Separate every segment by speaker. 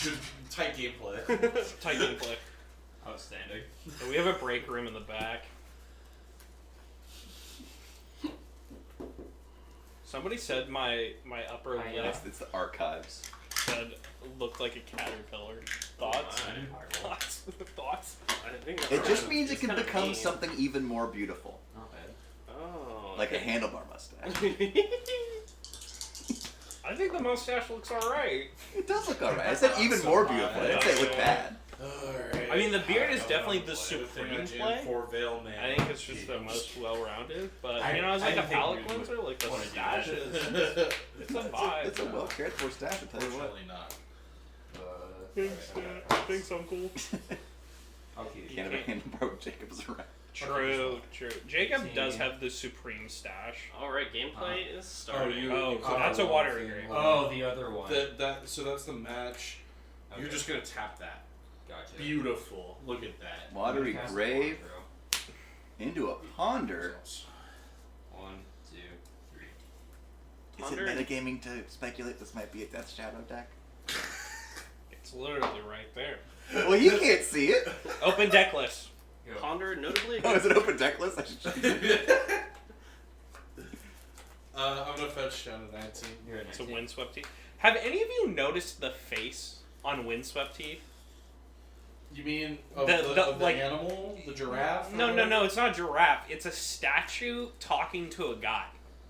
Speaker 1: Good, tight gameplay.
Speaker 2: Tight gameplay.
Speaker 3: Outstanding.
Speaker 2: So we have a break room in the back. Somebody said my upper lip
Speaker 4: It's the archives.
Speaker 2: said looked like a caterpillar. Thoughts? Thoughts?
Speaker 3: I think
Speaker 4: It just means it can become something even more beautiful.
Speaker 3: Not bad.
Speaker 2: Oh.
Speaker 4: Like a handlebar mustache.
Speaker 2: I think the mustache looks alright.
Speaker 4: It does look alright. I said even more beautiful. I didn't say it looked bad.
Speaker 1: Alright.
Speaker 2: I mean, the beard is definitely the supreme
Speaker 1: Jam
Speaker 2: play.
Speaker 1: 4 Veil Man.
Speaker 2: I think it's just the most well-rounded, but
Speaker 3: I-
Speaker 2: you know, it's
Speaker 3: I
Speaker 2: like a
Speaker 3: think
Speaker 2: palate
Speaker 3: we
Speaker 2: cleanser, like the
Speaker 3: wanna do
Speaker 2: stash
Speaker 3: that.
Speaker 2: is. It's a vibe.
Speaker 4: It's a well cared for stash, I'll tell you what.
Speaker 1: Unfortunately not.
Speaker 2: Thanks, Uncle.
Speaker 3: I'll keep it.
Speaker 4: Can't have a handlebar with Jacob's around.
Speaker 2: True. Jacob does have the supreme stash.
Speaker 5: Alright, gameplay is starting.
Speaker 2: Oh, so that's a water grave.
Speaker 3: Oh, the other one.
Speaker 1: So that's the match.
Speaker 3: Okay.
Speaker 1: You're just gonna tap that.
Speaker 3: Gotcha.
Speaker 1: Beautiful. Look at that.
Speaker 4: Watery
Speaker 3: Cast
Speaker 4: grave
Speaker 3: one,
Speaker 4: into a ponder.
Speaker 3: bro. 1, 2, 3.
Speaker 4: Is it metagaming to speculate this might be a Death Shadow deck?
Speaker 2: It's literally right there.
Speaker 4: Well, you can't see it.
Speaker 2: Open deck list.
Speaker 3: Go.
Speaker 5: Ponder, notably.
Speaker 4: Oh, is it open deck list? I should check it.
Speaker 1: I'm gonna fetch down to 19.
Speaker 3: You're at
Speaker 2: It's a
Speaker 3: 19.
Speaker 2: windswept teeth. Have any of you noticed the face on windswept teeth?
Speaker 1: You mean of
Speaker 2: The-
Speaker 1: the,
Speaker 2: the-
Speaker 1: of the
Speaker 2: like-
Speaker 1: animal? The giraffe?
Speaker 2: No, it's not a giraffe. It's a statue talking to a guy.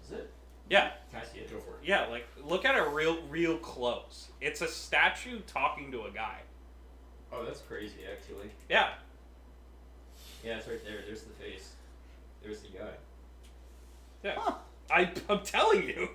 Speaker 3: Is it?
Speaker 2: Yeah,
Speaker 3: Can I see it?
Speaker 1: Go for it.
Speaker 2: yeah. Like, look at it real close. It's a statue talking to a guy.
Speaker 3: Oh, that's crazy, actually.
Speaker 2: Yeah.
Speaker 3: Yeah, it's right there. There's the face. There's the guy.
Speaker 2: Yeah.
Speaker 4: Huh.
Speaker 2: I'm telling you.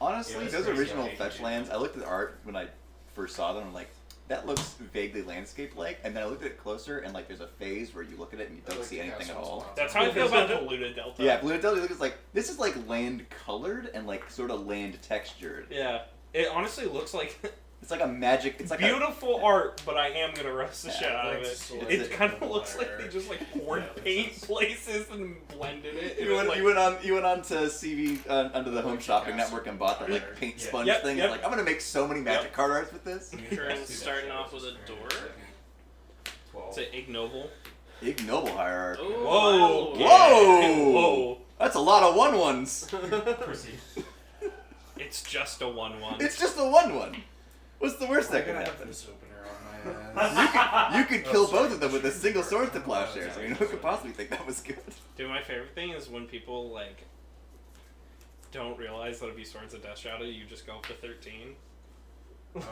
Speaker 4: Honestly,
Speaker 3: Yeah, that's
Speaker 4: those
Speaker 3: crazy
Speaker 4: original
Speaker 3: how they
Speaker 4: fetch
Speaker 3: can do
Speaker 4: lands, I looked at the art when I first saw them, and I'm like, that looks vaguely landscape-like, and then I looked at it closer, and like there's a phase where you look at it and you don't see anything at all.
Speaker 2: That's how I feel about Polluted Delta.
Speaker 4: Yeah, Blue Delta looks like, this is like land-colored and like sort of land-textured.
Speaker 2: Yeah. It honestly looks like
Speaker 4: It's like a magic, it's like
Speaker 2: beautiful art, but I am gonna roast the
Speaker 4: Yeah,
Speaker 2: shit out of
Speaker 1: like
Speaker 2: it.
Speaker 1: select
Speaker 2: It kind of
Speaker 1: the
Speaker 2: looks like
Speaker 1: wire.
Speaker 2: they just like poured
Speaker 3: Yeah,
Speaker 2: paint
Speaker 3: that's-
Speaker 2: places and blended it.
Speaker 4: You went on to CV under the Home
Speaker 1: Like
Speaker 4: Shopping
Speaker 1: Castle
Speaker 4: Network and bought that like
Speaker 1: Fire.
Speaker 4: paint
Speaker 3: Yeah.
Speaker 4: sponge
Speaker 2: Yep,
Speaker 4: thing.
Speaker 2: yep.
Speaker 4: And like, I'm gonna make so many magic card arts with this.
Speaker 5: Curran starting off with a door.
Speaker 3: 12.
Speaker 2: It's an ignoble.
Speaker 4: Ignoble hierarchy.
Speaker 5: Oh,
Speaker 2: Whoa!
Speaker 5: wow.
Speaker 4: Whoa!
Speaker 2: Whoa!
Speaker 4: That's a lot of 1/1s.
Speaker 3: Proceed.
Speaker 2: It's just a 1/1.
Speaker 4: It's just a 1/1. What's the worst
Speaker 1: I
Speaker 4: that could
Speaker 1: gotta have
Speaker 4: happen?
Speaker 1: this opener on my ass.
Speaker 4: You could kill both of them with a single sword to plowshares. I mean, who could possibly think that was good?
Speaker 2: Dude, my favorite thing is when people like don't realize that if you Swords of Death Shadow, you just go up to 13.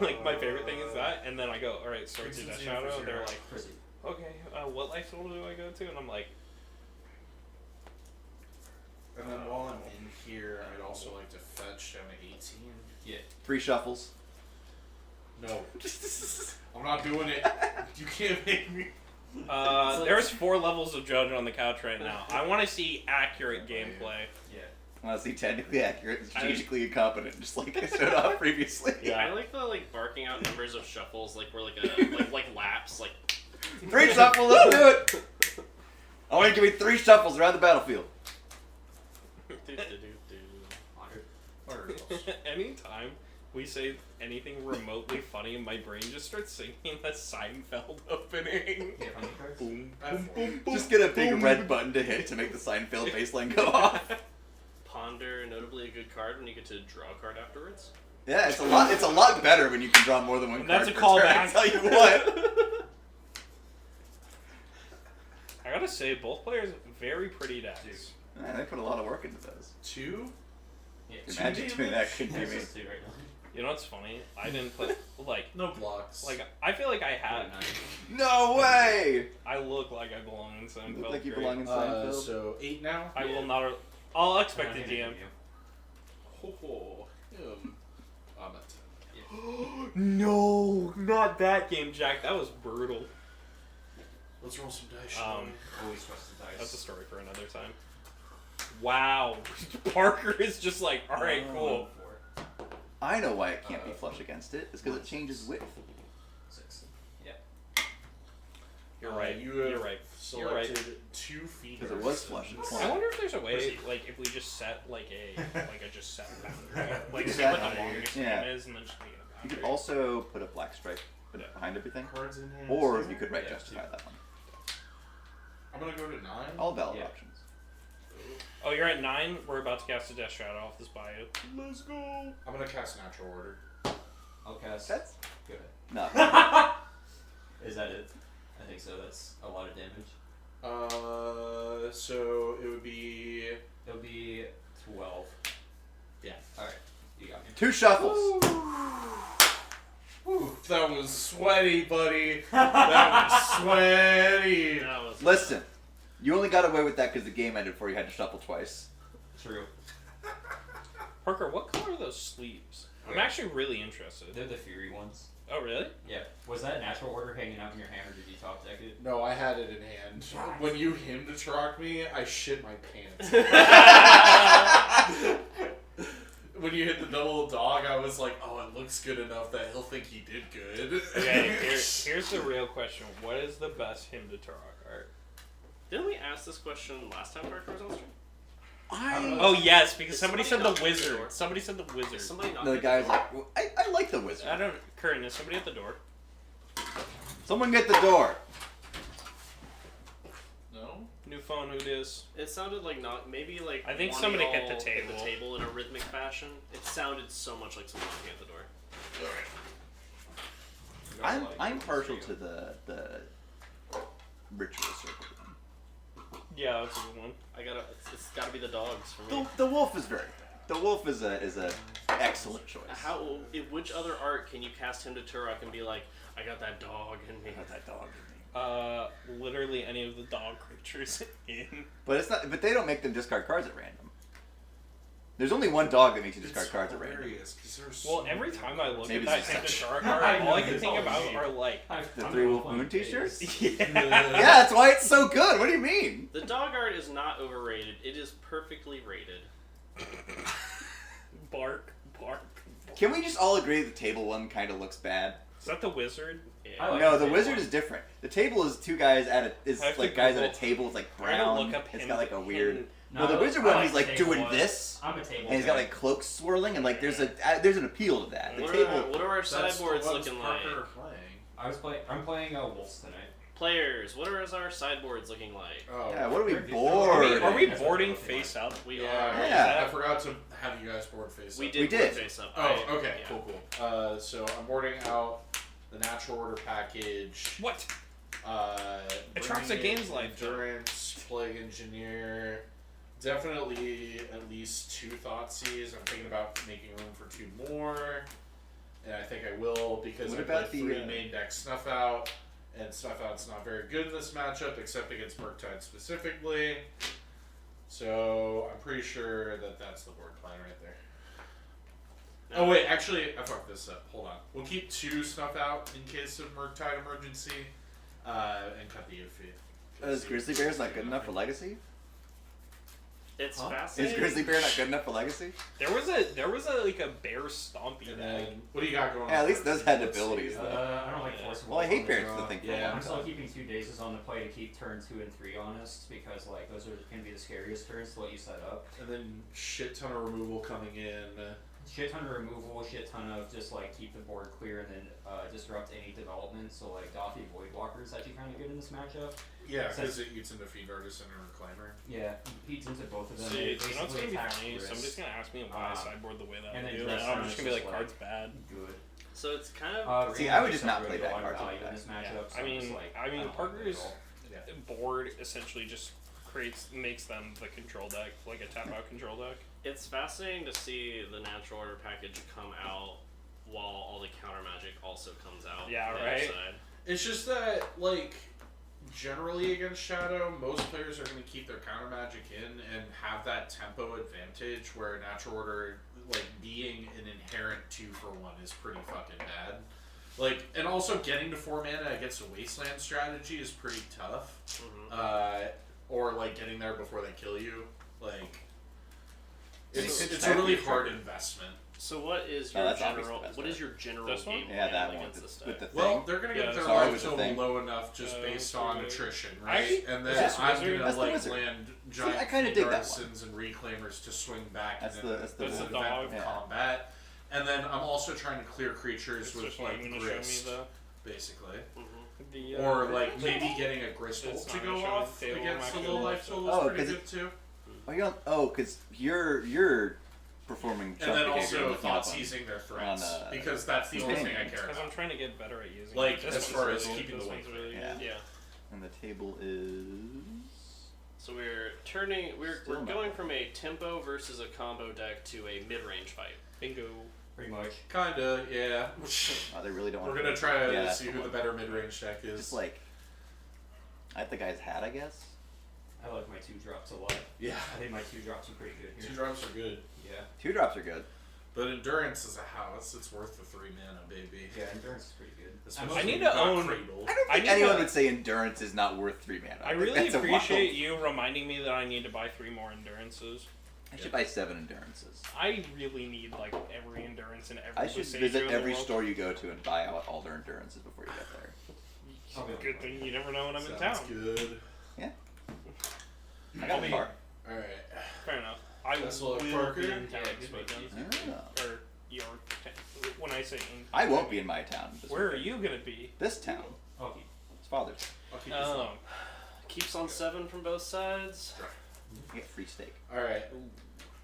Speaker 2: Like my favorite thing is that, and then I go, all right, Swords of Death Shadow. And they're like,
Speaker 3: Proceed.
Speaker 2: okay, what life total do I go to? And I'm like,
Speaker 1: And then while I'm in here, I'd also like to fetch down to 18.
Speaker 3: Yeah.
Speaker 4: 3 shuffles.
Speaker 1: No. I'm not doing it. You can't make me.
Speaker 2: there's 4 levels of judge on the couch right now. I want to see accurate gameplay.
Speaker 3: Yeah.
Speaker 4: Honestly, technically accurate and strategically incompetent, just like I showed off previously.
Speaker 5: I like the barking out numbers of shuffles, like we're like a like laps, like
Speaker 4: 3 shuffles, let's do it! I want you to give me 3 shuffles around the battlefield.
Speaker 2: Anytime we say anything remotely funny, my brain just starts singing the Seinfeld opening.
Speaker 3: Yeah, how many cards?
Speaker 2: Boom,
Speaker 1: I have
Speaker 2: boom,
Speaker 1: 4.
Speaker 2: boom, boom.
Speaker 4: Just get a big red button to hit to make the Seinfeld baseline go off.
Speaker 5: Ponder, notably a good card when you get to draw a card afterwards.
Speaker 4: Yeah, it's a lot better when you can draw more than one
Speaker 2: And
Speaker 4: card.
Speaker 2: that's a
Speaker 4: per
Speaker 2: callback.
Speaker 4: turn, I tell you what.
Speaker 2: I gotta say, both players very pretty decks.
Speaker 4: Man, they put a lot of work into those.
Speaker 1: 2?
Speaker 3: Yeah.
Speaker 4: Imagine doing that could be
Speaker 3: That's
Speaker 4: me.
Speaker 3: just 2 right now.
Speaker 2: You know what's funny? I didn't put
Speaker 1: No blocks.
Speaker 2: I feel like I had.
Speaker 3: 9.
Speaker 4: No way!
Speaker 2: I look like I belong in
Speaker 4: You
Speaker 2: Seinfeld.
Speaker 4: look like you
Speaker 2: Great.
Speaker 4: belong in Seinfeld.
Speaker 1: So 8 now?
Speaker 2: I will not. I'll expect the DM.
Speaker 1: Oh, I'm at 10.
Speaker 2: No, not that game, Jack. That was brutal.
Speaker 1: Let's roll some dice. shall we?
Speaker 3: Always trust the dice.
Speaker 2: That's a story for another time. Wow, Parker is just like, all right, cool.
Speaker 3: 4.
Speaker 4: I know why it can't be flush against it. It's because it changes width.
Speaker 3: 6. Yeah.
Speaker 2: You're right.
Speaker 1: You have
Speaker 2: You're right. You're
Speaker 1: selected
Speaker 2: right.
Speaker 1: 2 feet.
Speaker 4: Because it was flush at the
Speaker 2: I
Speaker 4: point.
Speaker 2: wonder if there's a way,
Speaker 3: Proceed.
Speaker 2: like, if we just set like a just set boundary, like
Speaker 4: Exactly.
Speaker 2: say what the longest
Speaker 4: Yeah.
Speaker 2: game is, and then just make it a
Speaker 4: You could also put a black stripe behind everything,
Speaker 1: Cards in hand.
Speaker 4: or you could right
Speaker 3: Yeah,
Speaker 4: justify
Speaker 3: too.
Speaker 4: that one.
Speaker 1: I'm gonna go to 9.
Speaker 4: All valid
Speaker 3: Yeah.
Speaker 4: options.
Speaker 2: Oh, you're at 9. We're about to cast a Death Shadow off this bio. Let's go.
Speaker 1: I'm gonna cast Natural Order.
Speaker 3: I'll cast.
Speaker 4: That's
Speaker 3: Go ahead.
Speaker 4: no.
Speaker 3: Is that it? I think so. That's a lot of damage.
Speaker 1: So it would be.
Speaker 3: It'll be 12.
Speaker 1: Yeah.
Speaker 3: Alright, you got me.
Speaker 4: 2 shuffles.
Speaker 1: Whew, that was sweaty, buddy. That was sweaty.
Speaker 5: That was
Speaker 4: Listen, you only got away with that because the game ended before you had to shuffle twice.
Speaker 3: True.
Speaker 2: Parker, what color are those sleeves? I'm
Speaker 3: Yeah.
Speaker 2: actually really interested.
Speaker 3: They're the Fury ones.
Speaker 2: Oh, really?
Speaker 3: Yeah. Was that Natural Order hanging out in your hand, or did you top deck it?
Speaker 1: No, I had it in hand. When you him to truck me, I shit my pants. When you hit the double dog, I was like, oh, it looks good enough that he'll think he did good.
Speaker 2: Okay, here's the real question. What is the best hymn to Turok art?
Speaker 5: Didn't we ask this question last time Parker was on stream?
Speaker 2: Oh, yes, because
Speaker 5: Is
Speaker 2: somebody said
Speaker 5: somebody
Speaker 2: the
Speaker 5: knocking at the
Speaker 2: wizard.
Speaker 5: door?
Speaker 2: Somebody said the wizard.
Speaker 5: Is somebody knocking
Speaker 4: The
Speaker 5: at the
Speaker 4: guy's
Speaker 5: door?
Speaker 4: like, well, I like the wizard.
Speaker 2: I don't... Curran, is somebody at the door?
Speaker 4: Someone get the door.
Speaker 1: No?
Speaker 2: New phone, who it is?
Speaker 5: It sounded like not maybe like
Speaker 2: I think
Speaker 5: one
Speaker 2: somebody
Speaker 5: of
Speaker 2: hit the
Speaker 5: y'all
Speaker 2: table.
Speaker 5: hit the table in a rhythmic fashion. It sounded so much like someone knocking at the door.
Speaker 4: I'm partial to the ritual circle one.
Speaker 2: Yeah, that's a good one.
Speaker 5: It's gotta be the dogs for me.
Speaker 4: The wolf is the wolf is a excellent choice.
Speaker 5: How? In which other art can you cast him to Turok and be like, I got that dog in me?
Speaker 4: that dog.
Speaker 2: Literally any of the dog creatures in.
Speaker 4: But it's not. But they don't make them discard cards at random. There's only one dog that makes you discard cards at random.
Speaker 1: hilarious, 'cause there's
Speaker 2: Well,
Speaker 1: so
Speaker 2: every
Speaker 1: many
Speaker 2: time I look
Speaker 4: Maybe
Speaker 2: at that
Speaker 4: it's
Speaker 2: hymn to
Speaker 4: such-
Speaker 2: Turok
Speaker 3: I
Speaker 2: art, all I
Speaker 3: know,
Speaker 2: can
Speaker 3: it's
Speaker 2: think
Speaker 3: all
Speaker 2: about
Speaker 3: me.
Speaker 2: are like...
Speaker 4: The 3 wolf moon t-shirts.
Speaker 2: Yeah.
Speaker 4: Yeah, that's why it's so good. What do you mean?
Speaker 5: The dog art is not overrated. It is perfectly rated.
Speaker 2: Bark.
Speaker 4: Can we just all agree the table one kind of looks bad?
Speaker 2: Is that the wizard?
Speaker 5: Yeah.
Speaker 3: I like
Speaker 4: No,
Speaker 3: the
Speaker 4: the
Speaker 3: table
Speaker 4: wizard
Speaker 3: one.
Speaker 4: is different. The table is 2 guys at a is
Speaker 2: I have to
Speaker 4: like guys at a
Speaker 2: Google-
Speaker 4: table with like
Speaker 2: I'm gonna
Speaker 4: brown.
Speaker 2: look up
Speaker 4: It's
Speaker 2: hymn-
Speaker 4: got like a weird.
Speaker 2: hymn-
Speaker 4: No, the wizard one,
Speaker 3: I
Speaker 4: he's
Speaker 3: like
Speaker 4: like
Speaker 3: the table
Speaker 4: doing
Speaker 3: one.
Speaker 4: this,
Speaker 3: I'm a table
Speaker 4: and he's got
Speaker 3: guy.
Speaker 4: like cloaks swirling, and like there's an appeal to that. The
Speaker 5: What
Speaker 4: table.
Speaker 5: are our
Speaker 1: That's the
Speaker 5: sideboards
Speaker 1: ones
Speaker 5: looking
Speaker 1: Parker
Speaker 5: like?
Speaker 1: are playing.
Speaker 3: I'm playing Wolves tonight.
Speaker 5: Players, what are our sideboards looking like?
Speaker 1: Oh.
Speaker 4: Yeah, what are we
Speaker 3: Are we-
Speaker 4: bored?
Speaker 2: Are we
Speaker 3: Yeah.
Speaker 2: boarding face up?
Speaker 5: We
Speaker 1: Yeah,
Speaker 5: are.
Speaker 4: Yeah.
Speaker 1: I forgot to have you guys board face
Speaker 5: We
Speaker 1: up.
Speaker 5: did.
Speaker 4: We did.
Speaker 5: Face up.
Speaker 1: Oh, okay,
Speaker 5: yeah.
Speaker 1: cool. So I'm boarding out the Natural Order package.
Speaker 2: What?
Speaker 1: Bringing
Speaker 2: Attracts a game's
Speaker 1: in
Speaker 2: life.
Speaker 1: Endurance, Plague Engineer. Definitely at least 2 Thoughtseize. I'm thinking about making room for 2 more. And I think I will because
Speaker 4: What
Speaker 1: I
Speaker 4: about
Speaker 1: played
Speaker 4: the,
Speaker 1: 3 main deck Snuff Out. And Snuff Out's not very good in this matchup, except against Murktide specifically. So I'm pretty sure that that's the board plan right there. Oh wait, actually, I fucked this up. Hold on. We'll keep 2 Snuff Out in case of Murktide emergency, and cut the Yuffie.
Speaker 4: Is Grizzly Bear's not good enough for Legacy?
Speaker 5: It's
Speaker 3: Huh?
Speaker 4: Is
Speaker 5: fascinating.
Speaker 4: Grizzly Bear not good enough for Legacy?
Speaker 2: There was a like a bear stompy
Speaker 1: And
Speaker 2: deck.
Speaker 1: then, what do you got going on?
Speaker 4: Yeah, at least those had
Speaker 1: Let's see.
Speaker 4: abilities, though.
Speaker 3: I don't like Force
Speaker 4: Well, I
Speaker 3: Wolves
Speaker 4: hate
Speaker 3: on
Speaker 4: bears
Speaker 3: the
Speaker 4: to
Speaker 3: draw.
Speaker 4: think for
Speaker 1: Yeah.
Speaker 4: a long
Speaker 3: I'm still
Speaker 4: time.
Speaker 3: keeping 2 days on the play to keep turn 2 and 3 honest, because like those are gonna be the scariest turns to let you set up.
Speaker 1: And then shit ton of removal coming in.
Speaker 3: Shit ton of removal, shit ton of just like keep the board clear and then disrupt any development. So like Dothy Void Walker is actually kind of good in this matchup.
Speaker 1: Yeah, because it eats into Fiend Artisan and Reclaimer.
Speaker 3: Yeah, he feeds into both of them.
Speaker 2: See,
Speaker 3: and
Speaker 2: you know what's gonna be
Speaker 3: attacks
Speaker 2: funny?
Speaker 3: wrist.
Speaker 2: Somebody's gonna ask me why I
Speaker 3: Um,
Speaker 2: sideboard the way that
Speaker 3: and
Speaker 2: I
Speaker 3: then
Speaker 2: do,
Speaker 3: dress
Speaker 2: and I'm
Speaker 3: down
Speaker 2: just
Speaker 3: is
Speaker 2: gonna be
Speaker 3: just
Speaker 2: like,
Speaker 3: like-
Speaker 2: card's bad.
Speaker 3: Good.
Speaker 5: So it's kind of
Speaker 4: See,
Speaker 3: Green
Speaker 4: I would
Speaker 3: just
Speaker 4: just not
Speaker 3: don't
Speaker 4: play
Speaker 3: really
Speaker 4: that
Speaker 3: go
Speaker 4: card
Speaker 3: on value
Speaker 4: like
Speaker 3: in this
Speaker 2: Yeah.
Speaker 3: matchup. So
Speaker 2: I
Speaker 3: I'm
Speaker 2: mean,
Speaker 3: just like,
Speaker 2: I mean,
Speaker 3: don't like it
Speaker 2: Parker's
Speaker 3: at all.
Speaker 1: Yeah.
Speaker 2: board essentially just makes them the control deck, like a tap out control deck.
Speaker 5: it's fascinating to see the Natural Order package come out while all the counter magic also comes out.
Speaker 2: Yeah,
Speaker 5: on the
Speaker 2: right?
Speaker 5: other side.
Speaker 1: It's just that, like, generally against Shadow, most players are going to keep their counter magic in and have that tempo advantage where Natural Order, like, being an inherent 2-for-1 is pretty fucking bad. Like, and also getting to 4 mana against a Wasteland strategy is pretty tough.
Speaker 5: Mhm.
Speaker 1: Or, like, getting there before they kill you. Like, it's
Speaker 4: It's
Speaker 1: a really
Speaker 4: actually
Speaker 1: hard
Speaker 4: true.
Speaker 1: investment.
Speaker 5: So what is
Speaker 4: No,
Speaker 5: your
Speaker 4: that's obviously
Speaker 5: general?
Speaker 4: the best
Speaker 5: What is
Speaker 4: bet.
Speaker 5: your general
Speaker 2: This one?
Speaker 5: game
Speaker 4: Yeah,
Speaker 5: plan
Speaker 4: that one
Speaker 5: against this
Speaker 4: with
Speaker 5: deck?
Speaker 4: the
Speaker 1: Well,
Speaker 4: thing.
Speaker 1: they're gonna
Speaker 2: Yeah,
Speaker 1: get their
Speaker 4: sorry,
Speaker 1: life
Speaker 4: with the
Speaker 1: total
Speaker 4: thing.
Speaker 1: low enough just based on
Speaker 2: okay.
Speaker 1: attrition, right?
Speaker 2: Actually,
Speaker 1: And
Speaker 2: is
Speaker 1: then
Speaker 2: this
Speaker 1: I'm
Speaker 2: wizard?
Speaker 1: gonna
Speaker 4: That's the
Speaker 1: like
Speaker 4: wizard.
Speaker 1: land giant
Speaker 4: I kinda dig that one.
Speaker 1: artisans and reclaimers to swing back
Speaker 4: That's
Speaker 1: and
Speaker 4: the-
Speaker 1: then
Speaker 4: that's the
Speaker 1: there's
Speaker 2: one.
Speaker 1: an event of
Speaker 4: Yeah.
Speaker 1: combat. And then I'm also trying to clear creatures
Speaker 2: It's
Speaker 1: with
Speaker 2: just
Speaker 1: like
Speaker 2: not gonna
Speaker 1: grist,
Speaker 2: show me
Speaker 1: basically.
Speaker 2: the
Speaker 1: Or like maybe getting a Gristle
Speaker 2: It's
Speaker 1: to
Speaker 2: not
Speaker 1: go
Speaker 2: gonna show
Speaker 1: off
Speaker 2: me table
Speaker 1: against the
Speaker 2: max
Speaker 1: low
Speaker 2: and
Speaker 1: life
Speaker 2: stuff.
Speaker 1: tool
Speaker 4: Oh,
Speaker 1: is pretty
Speaker 4: 'cause
Speaker 1: good too.
Speaker 4: because you're performing
Speaker 1: And
Speaker 4: chunk
Speaker 1: then
Speaker 4: behavior
Speaker 1: also
Speaker 4: with
Speaker 1: thought
Speaker 4: Unifund.
Speaker 1: seizing their threats,
Speaker 4: on,
Speaker 1: because that's the only thing I care
Speaker 2: Because I'm
Speaker 1: about.
Speaker 2: trying to get better at using
Speaker 1: Like,
Speaker 2: it. This
Speaker 1: as
Speaker 2: one's
Speaker 1: far
Speaker 2: really
Speaker 1: as
Speaker 2: good.
Speaker 1: keeping
Speaker 2: This
Speaker 1: the
Speaker 2: one's
Speaker 1: weight.
Speaker 2: really
Speaker 4: Yeah.
Speaker 2: good.
Speaker 5: Yeah.
Speaker 4: And the table is
Speaker 5: So we're
Speaker 4: Still not.
Speaker 5: going from a tempo versus a combo deck to a mid-range fight.
Speaker 2: Bingo.
Speaker 3: Pretty much.
Speaker 1: Kinda, yeah.
Speaker 4: oh, they really don't.
Speaker 1: We're
Speaker 4: want
Speaker 1: gonna try to
Speaker 4: yeah,
Speaker 1: see who the better mid-range deck is.
Speaker 4: Just like I think the guy's hat, I guess.
Speaker 3: I like my 2 drops a lot.
Speaker 1: Yeah.
Speaker 3: I think my 2 drops are pretty good here.
Speaker 1: 2 drops are good.
Speaker 3: Yeah.
Speaker 4: 2 drops are good.
Speaker 1: But endurance is a house. It's worth the 3 mana, baby.
Speaker 3: Yeah, endurance is pretty good.
Speaker 1: Especially
Speaker 2: I need
Speaker 1: when
Speaker 2: to
Speaker 1: you've got
Speaker 2: own-
Speaker 1: Cradle.
Speaker 4: I don't
Speaker 2: I
Speaker 4: think
Speaker 2: need
Speaker 4: anyone
Speaker 2: to-
Speaker 4: would say endurance is not worth 3 mana.
Speaker 2: I
Speaker 4: think
Speaker 2: really
Speaker 4: that's a
Speaker 2: appreciate
Speaker 4: wild-
Speaker 2: you reminding me that I need to buy 3 more endurances.
Speaker 4: I should buy 7 endurances.
Speaker 2: I really need like every endurance and every
Speaker 4: I should
Speaker 2: Boseiju
Speaker 4: visit
Speaker 2: in the
Speaker 4: every
Speaker 2: world.
Speaker 4: store you go to and buy out all their endurances before you get there.
Speaker 2: Good thing you never know when I'm in
Speaker 1: Sounds
Speaker 2: town.
Speaker 1: good.
Speaker 4: I got a car.
Speaker 1: Alright.
Speaker 2: Fair enough. I
Speaker 1: That's what
Speaker 2: will
Speaker 1: Parker-
Speaker 2: be in town
Speaker 3: Yeah,
Speaker 2: this
Speaker 3: good
Speaker 2: weekend.
Speaker 4: Oh.
Speaker 2: Or your town. When I say in
Speaker 4: I won't be in my town. This
Speaker 2: Where are
Speaker 4: weekend.
Speaker 2: you gonna be?
Speaker 4: This town.
Speaker 3: Okay.
Speaker 4: It's Father's.
Speaker 1: I'll keep this
Speaker 2: Oh.
Speaker 1: one.
Speaker 5: Keeps on 7 from both sides.
Speaker 4: You get free steak.
Speaker 1: Alright.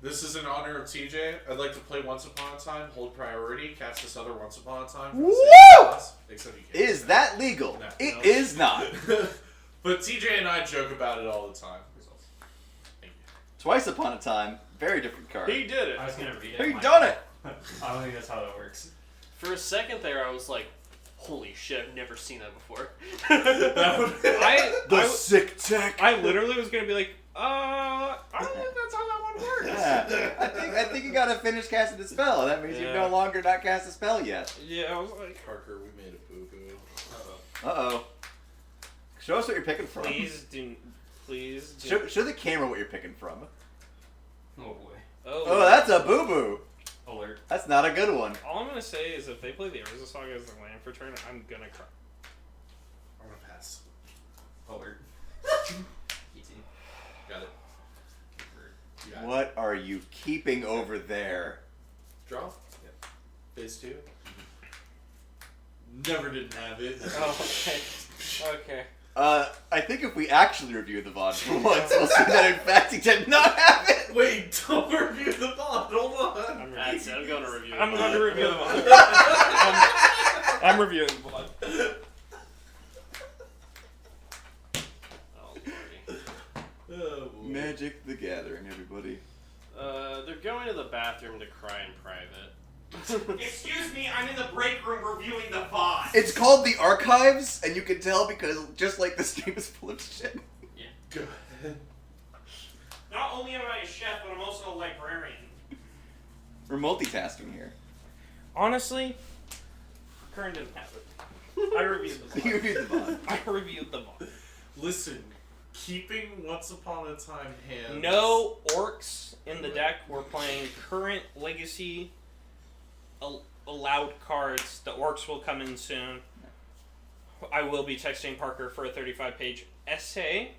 Speaker 1: This is in honor of TJ. I'd like to play Once Upon a Time, hold priority, cast this other Once Upon a Time. For the
Speaker 4: Woo!
Speaker 1: same class, except you can't.
Speaker 4: Is that legal?
Speaker 1: No.
Speaker 4: It
Speaker 1: No.
Speaker 4: is not.
Speaker 1: But TJ and I joke about it all the time. Thank you.
Speaker 4: Twice upon a time, very different card.
Speaker 5: He did it.
Speaker 3: I was gonna read it.
Speaker 4: Who
Speaker 3: My-
Speaker 4: done it?
Speaker 3: I don't think that's how that works.
Speaker 5: For a second there, I was like, holy shit, I've never seen that before.
Speaker 1: That would
Speaker 2: I
Speaker 4: sick tech.
Speaker 2: I literally was gonna be like, I don't think that's how that one works.
Speaker 4: Yeah. I think you gotta finish casting the spell. That means you've
Speaker 2: Yeah.
Speaker 4: no longer not cast a spell yet.
Speaker 2: Yeah, I was like,
Speaker 1: Parker, we made a boo-boo.
Speaker 4: Uh-oh. Show us what you're picking from.
Speaker 2: please do.
Speaker 4: Show the camera what you're picking from.
Speaker 3: Oh boy.
Speaker 4: Oh, that's a boo-boo.
Speaker 3: Alert.
Speaker 4: That's not a good one.
Speaker 2: All I'm gonna say is if they play the Urza Saga as their land for turn, I'm gonna cry.
Speaker 1: I'm gonna pass.
Speaker 3: Alert. ET.
Speaker 1: Got it. You got it.
Speaker 4: What are you keeping over there?
Speaker 1: Draw? Yep. Phase 2? Never didn't have it.
Speaker 2: Oh, okay. Okay.
Speaker 4: I think if we actually review the VOD for once, we'll see that in fact he did not have it.
Speaker 1: Wait, don't review the bond. Hold on.
Speaker 2: I'm
Speaker 5: That's it, I'm going to review
Speaker 2: I'm
Speaker 5: it.
Speaker 2: going to review the VOD. I'm reviewing the VOD.
Speaker 5: Oh, lordy.
Speaker 1: Oh, boy.
Speaker 4: Magic the Gathering, everybody.
Speaker 5: They're going to the bathroom to cry in private.
Speaker 3: Excuse me, I'm in the break room reviewing the VOD.
Speaker 4: It's called the Archives, and you can tell because just like the stream is full of shit.
Speaker 1: Go ahead.
Speaker 2: Not only am I a chef, but I'm also a librarian.
Speaker 4: We're multitasking here.
Speaker 2: Honestly, Curran didn't have it. I reviewed the
Speaker 4: You
Speaker 2: VOD.
Speaker 4: reviewed the VOD.
Speaker 2: I reviewed the VOD.
Speaker 1: Listen, keeping Once Upon a Time hands.
Speaker 2: No orcs in the deck. We're playing current legacy allowed cards. The orcs will come in soon. I will be texting Parker for a 35-page essay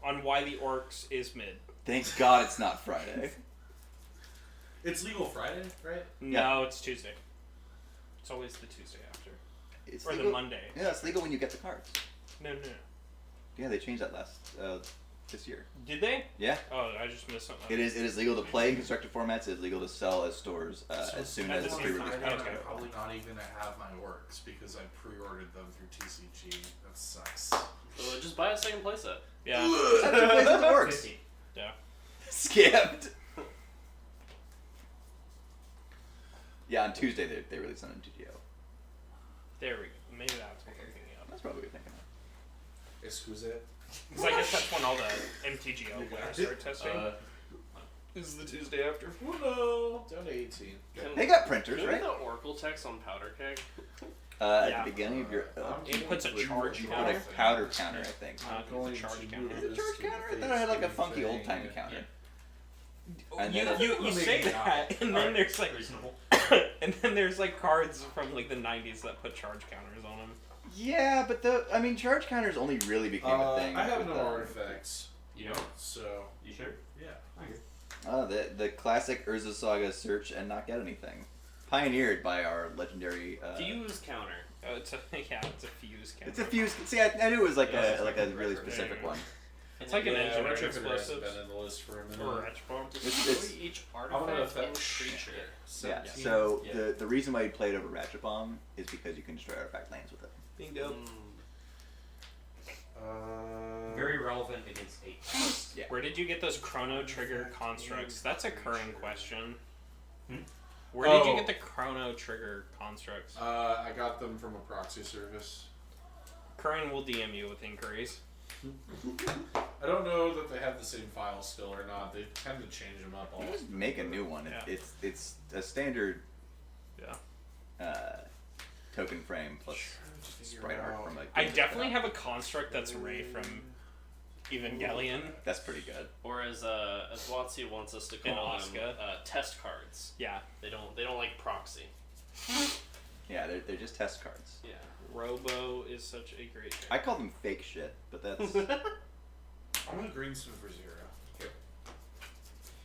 Speaker 2: on why the orcs is mid.
Speaker 4: Thank God it's not Friday.
Speaker 1: It's legal Friday, right?
Speaker 2: No, it's Tuesday. It's always the Tuesday after.
Speaker 4: It's
Speaker 2: Or the
Speaker 4: legal.
Speaker 2: Monday.
Speaker 4: Yeah, it's legal when you get the cards.
Speaker 2: No.
Speaker 4: Yeah, they changed that this year.
Speaker 2: Did they?
Speaker 4: Yeah.
Speaker 2: Oh, I just missed something.
Speaker 4: It is legal to play in constructed formats. It is legal to sell as stores as soon
Speaker 2: at
Speaker 4: as
Speaker 2: the
Speaker 4: it's
Speaker 2: same
Speaker 4: pre-release.
Speaker 2: time,
Speaker 1: Friday,
Speaker 2: okay.
Speaker 1: I'm probably not even gonna have my works because I pre-ordered them through TCG. That sucks.
Speaker 5: So just buy a second playset.
Speaker 2: Yeah.
Speaker 4: That's the place that works.
Speaker 3: 50.
Speaker 2: Yeah.
Speaker 4: Scammed. Yeah, on Tuesday they released on MTGO.
Speaker 2: There we go. Maybe that's what I'm thinking of.
Speaker 4: That's probably what you're thinking of.
Speaker 1: Excuse it.
Speaker 2: Because I guess that's when all the MTGO players start testing.
Speaker 1: This is the Tuesday after. Oh no! Down to 18.
Speaker 4: They got printers,
Speaker 5: Can
Speaker 4: right?
Speaker 5: the Oracle text on Powder Keg?
Speaker 4: At
Speaker 2: Yeah.
Speaker 4: the beginning of your
Speaker 2: It puts a charge
Speaker 4: you
Speaker 2: counter.
Speaker 4: put a powder counter, I think.
Speaker 2: It's a charge counter.
Speaker 4: Is it a charge counter? I thought I had like a funky old timey counter. And
Speaker 2: You,
Speaker 4: then
Speaker 2: you say that, and then there's like,
Speaker 3: Reasonable.
Speaker 2: and then there's like cards from like the '90s that put charge counters on them.
Speaker 4: Yeah, but charge counters only really became a thing.
Speaker 1: I have
Speaker 4: with,
Speaker 1: no artifacts,
Speaker 3: You know?
Speaker 1: so
Speaker 3: You sure?
Speaker 1: yeah.
Speaker 3: Okay.
Speaker 4: Oh, the classic Urza Saga search and not get anything. Pioneered by our legendary.
Speaker 5: Fuse counter.
Speaker 2: Oh, it's a fuse camera.
Speaker 4: It's a fuse. See, I knew it was like
Speaker 3: Yeah,
Speaker 4: a
Speaker 3: it's
Speaker 4: like
Speaker 3: like
Speaker 4: a
Speaker 3: a
Speaker 4: really
Speaker 3: record.
Speaker 4: specific one.
Speaker 2: It's like an engineering
Speaker 1: Retro Commander has
Speaker 2: explosives.
Speaker 1: been in the list for a minute.
Speaker 2: Or retch bomb.
Speaker 4: It's-
Speaker 5: Each
Speaker 1: I'm gonna
Speaker 5: artifact and
Speaker 1: affect
Speaker 5: creature.
Speaker 4: Yeah.
Speaker 1: 17.
Speaker 4: So
Speaker 3: Yeah.
Speaker 4: the reason why you play it over Ratchet Bomb is because you can destroy artifact lands with it.
Speaker 2: Being dope.
Speaker 3: Very relevant against 8.
Speaker 4: Yeah.
Speaker 2: Where did you get those chrono trigger constructs? That's a Curran question.
Speaker 3: Hmm?
Speaker 2: Where did
Speaker 1: Oh.
Speaker 2: you get the chrono trigger constructs?
Speaker 1: I got them from a proxy service.
Speaker 2: Curran will DM you with inquiries.
Speaker 1: I don't know that they have the same file still or not. They tend to change them up all.
Speaker 4: You just make a new one.
Speaker 2: Yeah.
Speaker 4: It's a standard
Speaker 2: Yeah.
Speaker 4: token frame plus sprite art from like.
Speaker 2: I definitely have a construct that's Ray from Evangelion.
Speaker 4: That's pretty good.
Speaker 5: Or as Watsy wants us to
Speaker 2: And
Speaker 5: call them,
Speaker 2: Asuka.
Speaker 5: test cards.
Speaker 2: Yeah.
Speaker 5: They don't like proxy.
Speaker 4: Yeah, they're just test cards.
Speaker 5: Yeah.
Speaker 2: Robo is such a great pick.
Speaker 4: I call them fake shit, but that's
Speaker 1: I want a green suit for 0.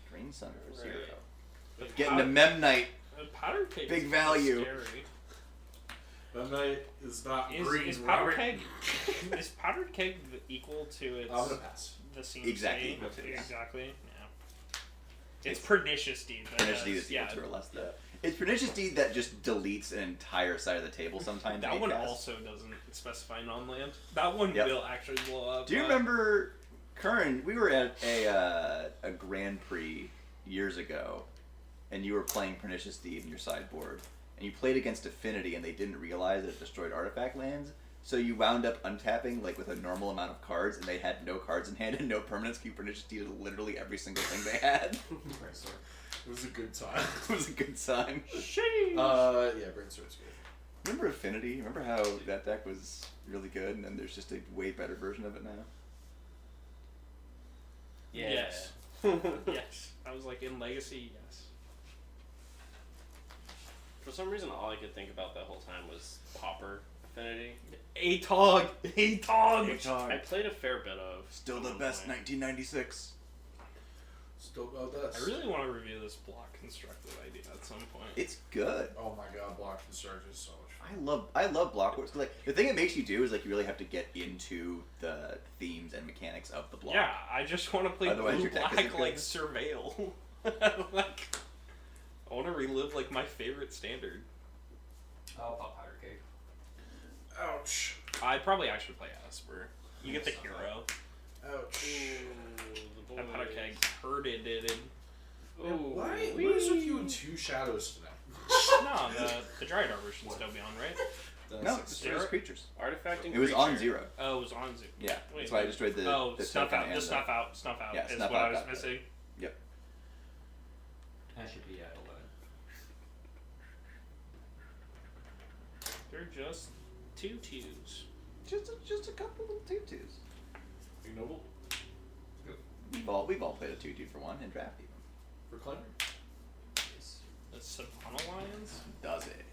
Speaker 4: Green Sun for
Speaker 5: Right.
Speaker 4: 0.
Speaker 2: But
Speaker 4: Getting the Memnite.
Speaker 2: powder keg
Speaker 4: Big
Speaker 2: is
Speaker 4: value.
Speaker 2: Scary.
Speaker 1: That night is not green.
Speaker 2: Is powder
Speaker 1: Robert.
Speaker 2: keg is powder keg equal to its
Speaker 1: I'm gonna pass.
Speaker 2: the CMC?
Speaker 4: Exactly equal to it, yeah.
Speaker 2: Exactly. Yeah. It's
Speaker 4: It's
Speaker 2: pernicious deed. that
Speaker 4: Pernicious
Speaker 2: does-
Speaker 4: Deed is
Speaker 2: yeah.
Speaker 4: equal to or less than. It's Pernicious Deed that just deletes an entire side of the table sometimes.
Speaker 2: That
Speaker 4: in
Speaker 2: one
Speaker 4: 8-cast.
Speaker 2: also doesn't specify non-land. That one
Speaker 4: Yep.
Speaker 2: will actually blow up.
Speaker 4: Do you remember, Curran? We were at a Grand Prix years ago, and you were playing Pernicious Deed in your sideboard, and you played against Affinity, and they didn't realize that it destroyed artifact lands. So you wound up untapping like with a normal amount of cards, and they had no cards in hand and no permanents. You Pernicious Deed literally every single thing they had.
Speaker 3: Brainstorm.
Speaker 1: It was a good time.
Speaker 4: It was a good sign.
Speaker 2: Sheesh.
Speaker 1: Yeah, Brainstorm's good.
Speaker 4: Remember Affinity? Remember how that deck was really good, and then there's just a way better version of it now.
Speaker 5: Yeah.
Speaker 2: Yes. Yes. I was like in Legacy. Yes.
Speaker 5: For some reason, all I could think about that whole time was Pauper Affinity.
Speaker 2: Atog. Atog.
Speaker 5: Which I played a fair bit of.
Speaker 4: Still
Speaker 5: at
Speaker 4: the
Speaker 5: one
Speaker 4: best
Speaker 5: point.
Speaker 4: 1996.
Speaker 1: Still about that.
Speaker 2: I really want to review this block constructed idea at some point.
Speaker 4: It's good.
Speaker 1: Oh my god, Block Construct is so much fun.
Speaker 4: I love block works. Like the thing it makes you do is like you really have to get into the themes and mechanics of the block.
Speaker 2: Yeah, I just want to play
Speaker 4: Otherwise
Speaker 2: blue
Speaker 4: your deck
Speaker 2: black
Speaker 4: isn't
Speaker 2: like
Speaker 4: good.
Speaker 2: Surveil. Like, I want to relive like my favorite standard.
Speaker 3: I'll pop powder cake.
Speaker 1: Ouch.
Speaker 2: I'd probably actually play Esper. You get the hero.
Speaker 1: Ouch.
Speaker 5: Ooh, the
Speaker 2: That powder
Speaker 5: boys.
Speaker 2: keg hurted it.
Speaker 5: Ooh,
Speaker 1: What
Speaker 5: wee.
Speaker 1: is with you and 2 shadows tonight?
Speaker 2: No, the Dryad Arbor should still be on, right?
Speaker 4: No,
Speaker 1: That's
Speaker 4: it's just creatures.
Speaker 5: Artifact and
Speaker 4: It was on
Speaker 5: creature.
Speaker 4: 0.
Speaker 2: Oh, it was on Zoom.
Speaker 4: Yeah,
Speaker 2: Wait,
Speaker 4: that's why I destroyed the
Speaker 2: oh,
Speaker 4: the
Speaker 2: snuff
Speaker 4: token
Speaker 2: out.
Speaker 4: and
Speaker 2: The snuff out. Snuff out
Speaker 4: Yeah,
Speaker 2: is
Speaker 4: snuff
Speaker 2: what
Speaker 4: out
Speaker 2: I was
Speaker 4: got that.
Speaker 2: missing.
Speaker 4: Yep.
Speaker 3: That should be at 11.
Speaker 2: They're just tutus.
Speaker 4: Just a couple of tutus.
Speaker 1: Ignoble.
Speaker 4: We've all played a 2/2 for 1 in draft even.
Speaker 1: Reclaimer.
Speaker 3: Yes.
Speaker 2: The Savannah Lions?
Speaker 4: Does it?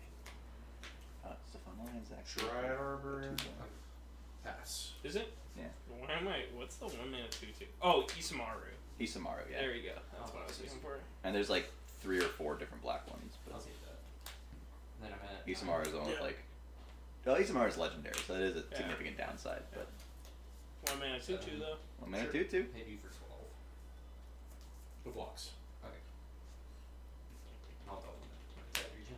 Speaker 4: Stefan Lyons actually.
Speaker 1: Dryad Arbor.
Speaker 4: 2/1.
Speaker 1: Pass.
Speaker 2: Is it?
Speaker 4: Yeah.
Speaker 2: Why am I? What's the 1 mana 2/2? Oh, Isamaru.
Speaker 4: Isamaru, yeah.
Speaker 2: There you go. That's what I was looking for.
Speaker 4: And there's like 3 or 4 different black ones. But
Speaker 3: I'll take that. And then I'm at
Speaker 4: Isamaru is the one with
Speaker 1: Yeah.
Speaker 4: like. Well, Isamaru is legendary, so that is a
Speaker 2: Yeah.
Speaker 4: significant downside. But
Speaker 2: 1 mana 2/2 though.
Speaker 4: 1 mana
Speaker 3: Sure.
Speaker 4: 2/2.
Speaker 3: hit you for 12.
Speaker 1: The blocks.
Speaker 3: Okay. I'll double that region.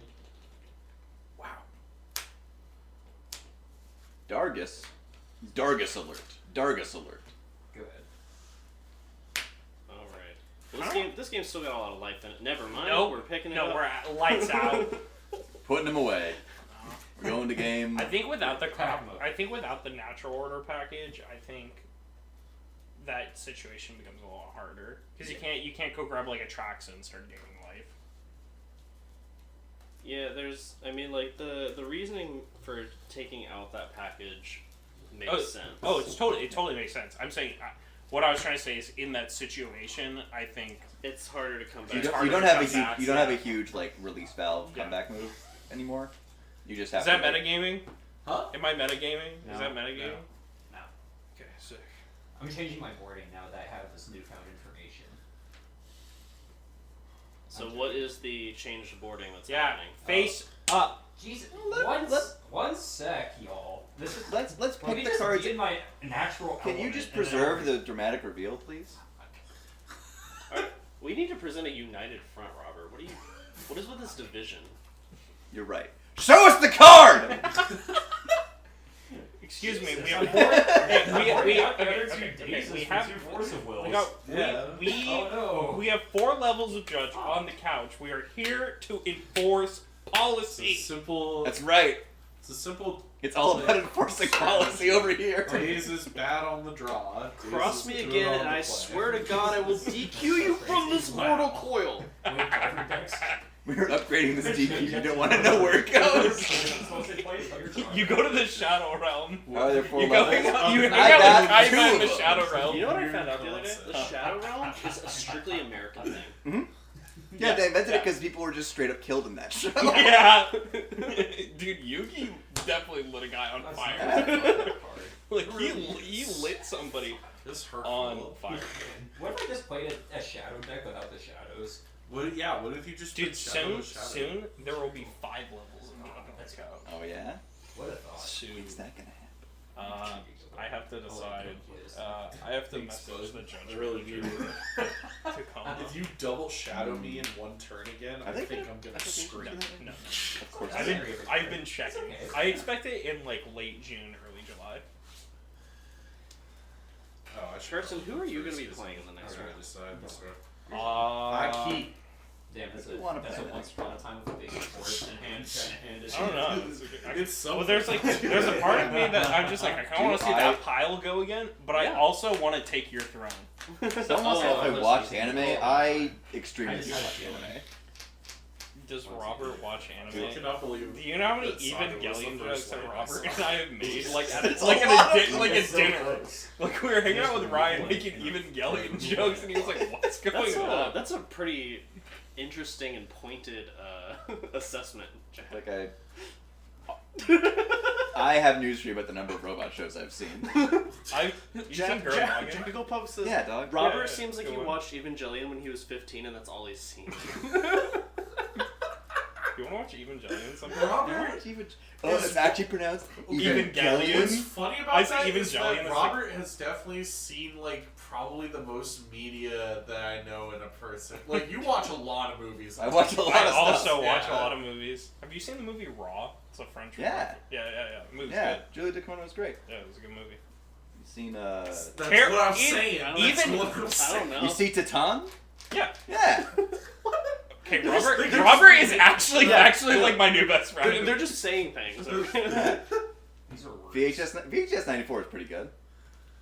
Speaker 1: Wow.
Speaker 4: Dargus alert. Dargus alert.
Speaker 3: Go ahead.
Speaker 5: All right. Well, this game's still got a lot of life in it. Never mind.
Speaker 2: Nope.
Speaker 5: We're picking it
Speaker 2: No,
Speaker 5: up.
Speaker 2: we're at lights out.
Speaker 4: Putting him away. We're going to game.
Speaker 2: I think without the
Speaker 3: Pack mode.
Speaker 2: I think without the natural order package, I think that situation becomes a lot harder because you can't go grab like a Traxa and start gaining life.
Speaker 5: Yeah, there's. I mean, like the reasoning for taking out that package makes sense.
Speaker 2: Oh, it totally makes sense. I'm saying what I was trying to say is in that situation, I think
Speaker 5: It's harder to come back.
Speaker 4: You don't,
Speaker 2: harder
Speaker 4: you don't
Speaker 2: to
Speaker 4: have a
Speaker 2: come
Speaker 4: huge,
Speaker 2: back,
Speaker 4: you don't have a
Speaker 2: yeah.
Speaker 4: huge like release valve
Speaker 2: Yeah.
Speaker 4: comeback move anymore. You just have
Speaker 2: is that
Speaker 4: to, like,
Speaker 2: metagaming?
Speaker 1: Huh?
Speaker 2: Am I metagaming?
Speaker 3: No,
Speaker 2: Is that metagaming?
Speaker 3: No.
Speaker 2: Okay, sick.
Speaker 3: I'm changing my boarding now that I have this newfound information.
Speaker 5: So what is the change to boarding that's
Speaker 2: Yeah,
Speaker 5: happening?
Speaker 2: face up.
Speaker 3: Jesus,
Speaker 4: let-
Speaker 3: one sec, y'all. This is.
Speaker 4: Let's
Speaker 3: Let
Speaker 4: pick
Speaker 3: me
Speaker 4: the
Speaker 3: just
Speaker 4: cards.
Speaker 3: be in my natural.
Speaker 4: Can you
Speaker 3: element,
Speaker 4: just
Speaker 3: and then
Speaker 4: preserve
Speaker 3: I'll-
Speaker 4: the dramatic reveal, please?
Speaker 5: Alright, we need to present a united front, Robert. What is with this division?
Speaker 4: You're right. Show us the card.
Speaker 2: Excuse me, we
Speaker 3: Jesus.
Speaker 2: have four.
Speaker 3: We have
Speaker 2: okay,
Speaker 3: better
Speaker 2: okay,
Speaker 3: two
Speaker 2: okay,
Speaker 3: days
Speaker 2: we
Speaker 3: with
Speaker 2: have
Speaker 3: two force of wills.
Speaker 2: we got
Speaker 1: Yeah.
Speaker 3: Oh no.
Speaker 2: we have 4 levels of judge on the couch. We are here to enforce
Speaker 1: It's a
Speaker 2: policy.
Speaker 1: simple.
Speaker 4: That's right.
Speaker 1: It's a simple.
Speaker 4: It's all about enforcing policy over here.
Speaker 1: Days is bad on the draw. Days
Speaker 5: Cross
Speaker 1: is
Speaker 5: me
Speaker 1: good
Speaker 5: again,
Speaker 1: on
Speaker 5: and
Speaker 1: the
Speaker 5: I
Speaker 1: play.
Speaker 5: swear to God, I will DQ you from this mortal coil.
Speaker 3: Wait, every deck's-
Speaker 4: We're upgrading this DQ. You don't want to know where it goes.
Speaker 2: You go to the Shadow Realm.
Speaker 4: Are there 4
Speaker 2: You go
Speaker 4: levels?
Speaker 2: hang out, you
Speaker 1: I
Speaker 2: hang out
Speaker 4: got
Speaker 2: with Kaiba
Speaker 4: 2
Speaker 2: in
Speaker 4: of
Speaker 2: the
Speaker 4: them.
Speaker 2: Shadow Realm.
Speaker 5: You know what I
Speaker 1: Weird
Speaker 5: found out the other day?
Speaker 1: concept.
Speaker 5: The Shadow Realm is a strictly American thing.
Speaker 4: Yeah, they invented it because people were just straight up killed in that show.
Speaker 2: Yeah. Dude, Yugi definitely lit a guy on fire. Like, he lit somebody
Speaker 1: This
Speaker 2: on
Speaker 1: hurtful.
Speaker 2: fire.
Speaker 3: What if I just played a shadow deck without the shadows?
Speaker 1: What? Yeah. What if you just
Speaker 2: Dude,
Speaker 1: did Shadow
Speaker 2: soon there will be 5 levels of Judge
Speaker 3: Let's go.
Speaker 4: Oh yeah?
Speaker 3: What a thought.
Speaker 2: Soon.
Speaker 4: When's that gonna happen?
Speaker 2: I have to decide. I have to message the judge
Speaker 1: I really do.
Speaker 2: to come.
Speaker 1: If you double shadow me in one turn again, I
Speaker 4: think
Speaker 1: think I'm gonna scream.
Speaker 2: No.
Speaker 4: Of course.
Speaker 2: I've been checking.
Speaker 3: okay.
Speaker 2: I expect it in like late June, early July.
Speaker 1: Oh, I should
Speaker 5: Carson,
Speaker 1: probably
Speaker 5: who are you
Speaker 1: first,
Speaker 5: gonna be
Speaker 1: 'cause
Speaker 5: playing in the next
Speaker 1: I already
Speaker 5: round?
Speaker 1: decided this round.
Speaker 2: I
Speaker 1: I keep.
Speaker 3: Damn, that's
Speaker 4: I wanna
Speaker 3: a
Speaker 4: play that.
Speaker 3: once upon a time with a big force in hand, trying to hand it.
Speaker 2: I don't know.
Speaker 1: It's so.
Speaker 2: Well, there's a part of me that I'm just like I kind of want to see
Speaker 4: Dude,
Speaker 2: that pile go again, but I
Speaker 5: Yeah.
Speaker 2: also want to take your throne.
Speaker 4: Someone said if I
Speaker 3: let's
Speaker 4: watched
Speaker 3: see.
Speaker 4: anime, I extremely
Speaker 3: I just
Speaker 4: watch
Speaker 3: watch
Speaker 4: anime.
Speaker 2: Does Robert watch
Speaker 1: I
Speaker 2: anime?
Speaker 1: cannot believe.
Speaker 2: Do you know how many
Speaker 1: that Saga was the
Speaker 2: Evangelion
Speaker 1: first
Speaker 2: jokes that
Speaker 1: one I
Speaker 2: Robert
Speaker 1: saw.
Speaker 2: and I have made? Like at
Speaker 4: It's
Speaker 2: like
Speaker 4: a
Speaker 2: at
Speaker 4: lot.
Speaker 2: like a
Speaker 3: It's so
Speaker 2: dinner.
Speaker 3: close.
Speaker 2: Like we were hanging out with Ryan making Evangelion jokes, and he was like, "What's going on?"
Speaker 5: That's a pretty interesting and pointed assessment, Jack.
Speaker 4: Like I have news for you about the number of robot shows I've seen.
Speaker 2: I've you seen Gurren Lagann?
Speaker 5: Jackal Pup says
Speaker 4: Yeah, dog.
Speaker 5: Robert
Speaker 2: Yeah,
Speaker 5: seems like
Speaker 2: go
Speaker 5: he
Speaker 2: on.
Speaker 5: watched Evangelion when he was 15, and that's all he's seen.
Speaker 2: You want to watch Evangelion sometime?
Speaker 1: Robert.
Speaker 4: It's actually pronounced
Speaker 2: Evangelion.
Speaker 1: What's funny about
Speaker 2: I say
Speaker 1: that is
Speaker 2: Evangelion
Speaker 1: that
Speaker 2: is
Speaker 1: Robert has definitely seen like probably the most media that I know in a person. Like you watch a lot of movies.
Speaker 4: I watch a lot
Speaker 2: I
Speaker 4: of
Speaker 2: also
Speaker 4: stuff.
Speaker 2: watch a
Speaker 1: Yeah.
Speaker 2: lot of movies. Have you seen the movie Raw? It's a French movie.
Speaker 4: Yeah.
Speaker 2: Yeah. The movie's
Speaker 4: Yeah,
Speaker 2: good.
Speaker 4: Julie DeCono was great.
Speaker 2: Yeah, it was a good movie.
Speaker 4: You seen
Speaker 1: That's
Speaker 2: Care-
Speaker 1: what I'm
Speaker 2: in-
Speaker 1: saying.
Speaker 2: even-
Speaker 1: That's what I'm
Speaker 5: I
Speaker 1: saying.
Speaker 5: don't know.
Speaker 4: You see Titan?
Speaker 2: Yeah.
Speaker 4: Yeah.
Speaker 2: Okay,
Speaker 1: They're
Speaker 2: Robert.
Speaker 1: just-
Speaker 2: Robert is actually
Speaker 5: Yeah.
Speaker 2: like my new best friend.
Speaker 5: They're just saying things.
Speaker 4: Yeah.
Speaker 3: These are words.
Speaker 4: VHS 94 is pretty good.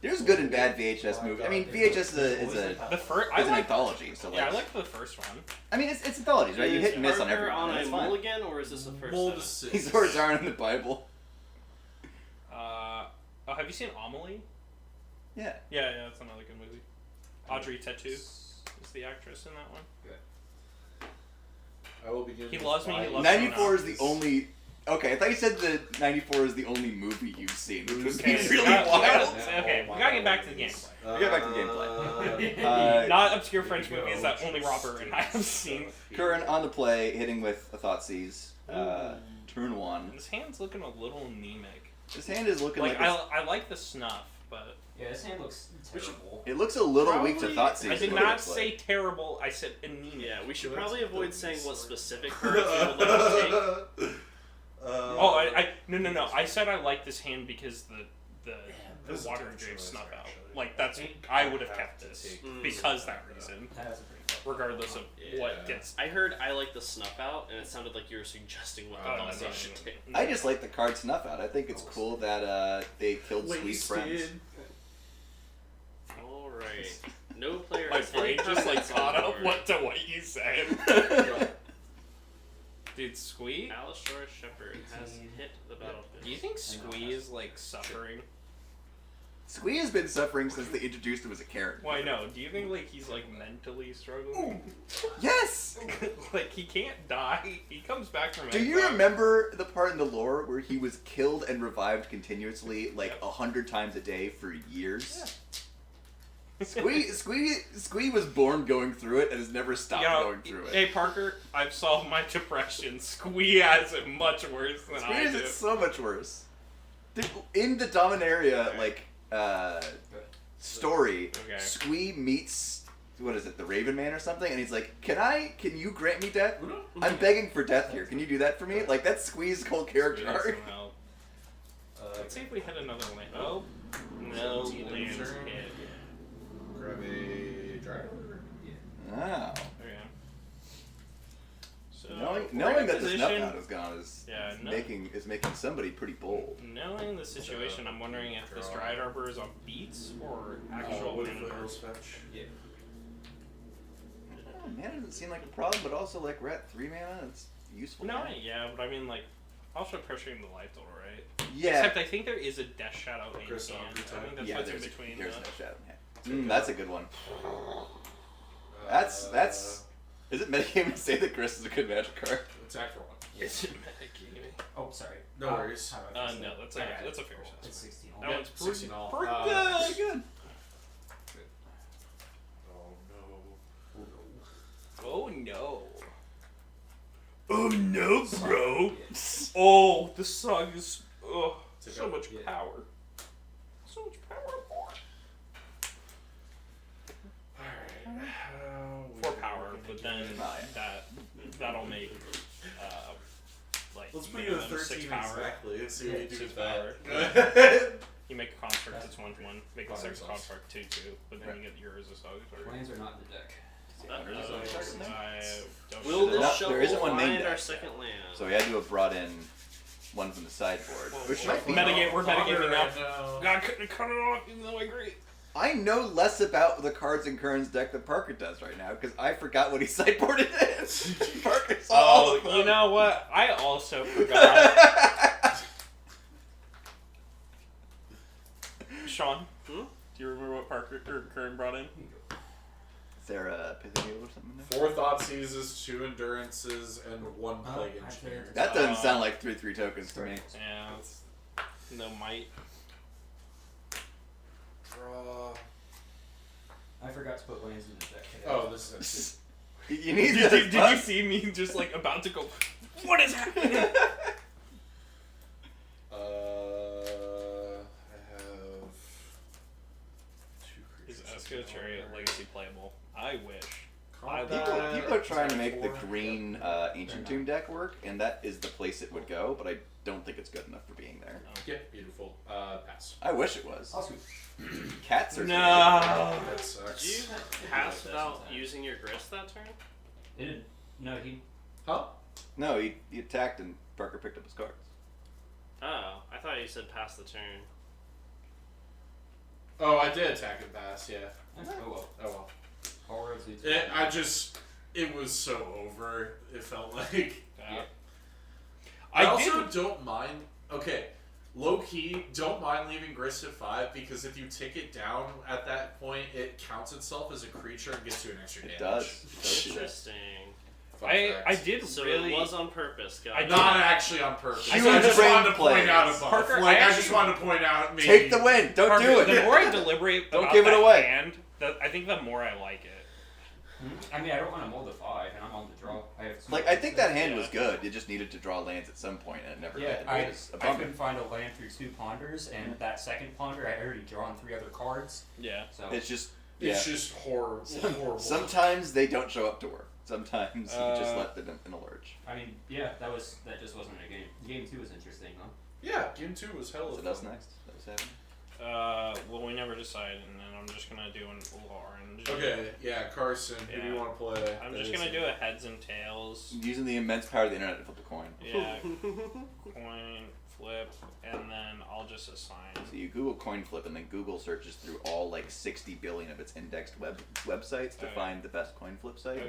Speaker 4: There's good and bad VHS movies. I mean, VHS is
Speaker 2: The first, I
Speaker 4: an
Speaker 2: like.
Speaker 4: anthology, so like,
Speaker 2: Yeah, I like the first one.
Speaker 4: I mean, it's anthologies, right? You
Speaker 5: Is
Speaker 4: hit and miss on
Speaker 5: Harper
Speaker 4: everyone.
Speaker 5: on
Speaker 4: That's
Speaker 5: a
Speaker 4: fine.
Speaker 5: mulligan, or is this the first?
Speaker 1: Mold
Speaker 5: seven?
Speaker 4: These words aren't in the Bible.
Speaker 2: Oh, have you seen Amelie?
Speaker 4: Yeah.
Speaker 2: Yeah, that's another good movie. Audrey Tautou is the actress in that one.
Speaker 1: I will begin.
Speaker 2: He
Speaker 1: with
Speaker 2: loves me, he
Speaker 1: five.
Speaker 2: loves
Speaker 4: 94 is the
Speaker 1: This-
Speaker 4: only. Okay, I thought you said that 94 is the only movie you've seen, which would be
Speaker 2: Okay,
Speaker 4: really
Speaker 2: we gotta-
Speaker 4: wild.
Speaker 2: okay, we gotta get back to the gameplay.
Speaker 4: We get back to the gameplay.
Speaker 1: Uh,
Speaker 2: Not obscure French
Speaker 3: Here you
Speaker 2: movies
Speaker 3: go.
Speaker 2: that only Robert and I have seen.
Speaker 4: Curran on the play, hitting with a Thoughtseize. Turn one.
Speaker 2: His hand's looking a little anemic.
Speaker 4: His hand is looking
Speaker 2: Like,
Speaker 4: like
Speaker 2: I like the snuff, but
Speaker 3: Yeah, his hand looks terrible.
Speaker 4: it looks a little weak to
Speaker 5: Probably-
Speaker 4: Thoughtseize.
Speaker 2: I
Speaker 4: is
Speaker 2: did
Speaker 4: what it
Speaker 2: not
Speaker 4: looks like.
Speaker 2: say terrible. I said anemic.
Speaker 5: Yeah, we should
Speaker 1: That's
Speaker 5: probably avoid
Speaker 1: the
Speaker 5: saying what
Speaker 1: story.
Speaker 5: specific cards you would like to take.
Speaker 2: Oh, no. I said I like this hand because the
Speaker 1: this is
Speaker 2: water
Speaker 1: a good
Speaker 2: drapes
Speaker 1: choice,
Speaker 2: snuff out.
Speaker 1: actually.
Speaker 2: Like that's
Speaker 1: I think
Speaker 2: I
Speaker 1: I'll
Speaker 2: would have
Speaker 1: have
Speaker 2: kept
Speaker 1: to
Speaker 2: this
Speaker 1: take
Speaker 2: because that reason,
Speaker 3: That's a pretty tough.
Speaker 2: regardless of what
Speaker 1: Yeah.
Speaker 2: gets.
Speaker 5: I heard I like the snuff out, and it sounded like you were suggesting what the
Speaker 2: Oh,
Speaker 5: boss
Speaker 2: no,
Speaker 5: should
Speaker 2: no,
Speaker 5: take.
Speaker 2: no.
Speaker 4: I just like the card snuff out. I think it's cool that they killed sweet friends.
Speaker 5: All right, no player.
Speaker 2: My
Speaker 5: has any
Speaker 2: brain just like
Speaker 5: comments on
Speaker 2: caught
Speaker 5: the
Speaker 2: up
Speaker 5: board.
Speaker 2: what you said. Dude, Squee?
Speaker 5: Allosaurus Shepherd has hit the battlefield.
Speaker 2: Do you think Squee is like suffering?
Speaker 4: Squee has been suffering since they introduced him as a character.
Speaker 2: Why no? Do you think like he's like mentally struggling?
Speaker 4: Yes!
Speaker 2: Like he can't die. He comes back from.
Speaker 4: Do you
Speaker 2: exile.
Speaker 4: remember the part in the lore where he was killed and revived continuously, like 100 times a day for years? Squee was born going through it and has never stopped going through it.
Speaker 2: Hey Parker, I've solved my depression. Squee has it much worse than
Speaker 4: Squee
Speaker 2: I
Speaker 4: has
Speaker 2: do.
Speaker 4: it so much worse. In the Dominaria, story,
Speaker 2: Okay.
Speaker 4: Squee meets, what is it, the Raven Man or something, and he's like, can you grant me death? I'm begging for death here. Can you do that for me? Like, that's Squee's whole character
Speaker 2: Squee needs
Speaker 4: arc.
Speaker 2: some help. Let's see if we hit another land. Oh, no
Speaker 1: 17
Speaker 2: lands
Speaker 1: turn.
Speaker 2: hit.
Speaker 1: Grab a driver.
Speaker 4: Wow.
Speaker 2: Okay. So
Speaker 4: Knowing
Speaker 2: we're in a
Speaker 4: that the snuff
Speaker 2: position-
Speaker 4: out is gone is
Speaker 2: no.
Speaker 4: making somebody pretty bold.
Speaker 2: Knowing the situation, I'm wondering if this
Speaker 1: Draw.
Speaker 2: Dryad Arbor is on beats or actual
Speaker 1: Wood
Speaker 2: mana
Speaker 1: Flails
Speaker 2: cards.
Speaker 1: fetch.
Speaker 3: Yeah.
Speaker 4: Mana doesn't seem like a problem, but also like we're at 3 mana, it's useful.
Speaker 2: No,
Speaker 4: mana.
Speaker 2: yeah, but I mean like also pressuring the life total, right?
Speaker 4: Yeah.
Speaker 2: Except I think there is a Death Shadow in
Speaker 1: Chris,
Speaker 2: hand.
Speaker 1: I'll be
Speaker 2: I think that's
Speaker 4: Yeah,
Speaker 2: what's in
Speaker 4: there's
Speaker 2: between.
Speaker 4: no
Speaker 2: the-
Speaker 4: shadow. Yeah. That's a good one. That's. Is it metagaming to say that Chris is a good magic card?
Speaker 1: Attack for 1.
Speaker 2: Is it metagaming?
Speaker 3: Oh, sorry.
Speaker 1: No worries.
Speaker 3: how do I fix
Speaker 2: No,
Speaker 3: that?
Speaker 2: that's
Speaker 3: I
Speaker 2: a
Speaker 3: got it.
Speaker 2: that's a fair
Speaker 3: It's
Speaker 2: assessment.
Speaker 3: 16.
Speaker 2: That
Speaker 1: Yeah,
Speaker 2: one's
Speaker 1: 16 all.
Speaker 2: pretty
Speaker 1: Uh,
Speaker 2: good.
Speaker 1: Oh no.
Speaker 2: Oh no. Oh no, bro.
Speaker 3: Yeah.
Speaker 2: Oh, this song is
Speaker 1: Take
Speaker 2: so
Speaker 1: out-
Speaker 2: much
Speaker 3: yeah.
Speaker 2: power. So much power for
Speaker 1: Alright.
Speaker 2: for power, but then
Speaker 4: Oh, yeah.
Speaker 2: that'll make like
Speaker 1: Let's put
Speaker 2: make
Speaker 1: you at
Speaker 2: them
Speaker 1: 13
Speaker 2: 6 power.
Speaker 1: exactly and see what you do
Speaker 2: 6
Speaker 1: with
Speaker 2: power.
Speaker 1: that.
Speaker 2: You make a construct that's 1/1, make a
Speaker 1: Fire
Speaker 2: 6
Speaker 1: sauce.
Speaker 2: construct 2/2, but then you get yours as a
Speaker 3: Plans are not in the deck.
Speaker 5: Will
Speaker 4: No,
Speaker 5: this
Speaker 4: there
Speaker 5: shuffle
Speaker 4: isn't one named
Speaker 5: find our
Speaker 4: that.
Speaker 5: second land?
Speaker 4: So we had to have brought in one from the sideboard, which might be.
Speaker 2: We're metagaming now.
Speaker 1: now.
Speaker 2: God, couldn't cut it off, even though I agree.
Speaker 4: I know less about the cards in Curran's deck than Parker does right now because I forgot what he sideboarded in. Parker saw all of them.
Speaker 2: You know what? I also forgot. Sean,
Speaker 5: Hmm?
Speaker 2: do you remember what Parker or Curran brought in?
Speaker 4: Is there a Pythagale or something in there?
Speaker 1: 4 Thought Seizes, 2 Endurances, and 1 Plague
Speaker 3: I
Speaker 1: Engineer.
Speaker 3: figured-
Speaker 4: That doesn't sound like 3/3 tokens to me.
Speaker 2: Yeah, it's no might.
Speaker 1: Draw.
Speaker 3: I forgot to put lands in the deck today.
Speaker 1: Oh, this is
Speaker 4: You need
Speaker 2: Did
Speaker 4: this.
Speaker 2: you see me just like about to go? What is happening?
Speaker 1: I have 2
Speaker 2: Is
Speaker 1: creatures.
Speaker 2: Esco Chariot Legacy playable? I wish.
Speaker 4: People are trying to make the green Ancient Tomb deck work, and that is the place it would go, but I don't think it's good enough for being there.
Speaker 1: Yep, beautiful. Pass.
Speaker 4: I wish it was.
Speaker 3: I'll scoop.
Speaker 4: Cats are
Speaker 2: No.
Speaker 1: That
Speaker 5: Did
Speaker 1: sucks.
Speaker 5: you pass without using your grist that turn?
Speaker 3: It didn't. No, he.
Speaker 1: Huh?
Speaker 4: No, he attacked and Parker picked up his cards.
Speaker 5: Oh, I thought you said pass the turn.
Speaker 1: Oh, I did attack and pass, yeah.
Speaker 3: Oh well.
Speaker 1: Oh well.
Speaker 3: All roads lead to
Speaker 1: It was so over, it felt like.
Speaker 2: Yeah.
Speaker 1: I
Speaker 2: I
Speaker 1: also
Speaker 2: did-
Speaker 1: don't mind. Okay, low key, don't mind leaving Grist at 5 because if you take it down at that point, it counts itself as a creature and gets you an extra damage.
Speaker 4: It does. It does do that.
Speaker 5: Interesting.
Speaker 1: Fun
Speaker 2: I
Speaker 1: fact.
Speaker 2: did
Speaker 5: So
Speaker 2: really.
Speaker 5: it was on purpose, guys.
Speaker 2: I did-
Speaker 1: Not actually on purpose.
Speaker 2: I
Speaker 1: I
Speaker 2: did
Speaker 1: just
Speaker 4: brain
Speaker 1: wanted to point out a
Speaker 4: plays.
Speaker 1: buff.
Speaker 2: Parker,
Speaker 1: Like,
Speaker 2: I
Speaker 1: I just
Speaker 2: actually-
Speaker 1: wanted to point out maybe.
Speaker 4: Take the win. Don't
Speaker 2: Parker,
Speaker 4: do it.
Speaker 2: The more I deliberate
Speaker 4: Don't
Speaker 2: about
Speaker 4: give it
Speaker 2: that
Speaker 4: away.
Speaker 2: hand, I think the more I like it.
Speaker 3: I mean, I don't want to mold the 5, and I'm on the draw. I have two
Speaker 4: Like, I think that hand
Speaker 2: Yeah.
Speaker 4: was good. You just needed to draw lands at some point, and it never
Speaker 3: Yeah,
Speaker 4: did.
Speaker 3: I
Speaker 4: It was a
Speaker 3: I
Speaker 4: bummer.
Speaker 3: couldn't find a land through 2 ponders, and that second ponder I already drawn 3 other cards.
Speaker 2: Yeah.
Speaker 3: So
Speaker 4: It's just, yeah.
Speaker 1: It's just horrible.
Speaker 4: Sometimes they don't show up to work. Sometimes you just
Speaker 2: Uh,
Speaker 4: let them in a lurch.
Speaker 3: I mean, yeah, that just wasn't a game. Game 2 was interesting, huh?
Speaker 1: Yeah, game 2 was hella
Speaker 4: So that's
Speaker 1: fun.
Speaker 4: next. That was happening.
Speaker 2: Well, we never decided, and then I'm just gonna do an orange.
Speaker 1: Okay, yeah, Carson, who do you
Speaker 2: Yeah.
Speaker 1: want to play?
Speaker 2: I'm just gonna do a heads and tails.
Speaker 4: Using the immense power of the internet to flip a coin.
Speaker 2: Yeah. Coin, flip, and then I'll just assign.
Speaker 4: So you Google coin flip, and then Google searches through all like 60 billion of its indexed websites to
Speaker 2: Okay.
Speaker 4: find the best coin flip site.
Speaker 2: Okay.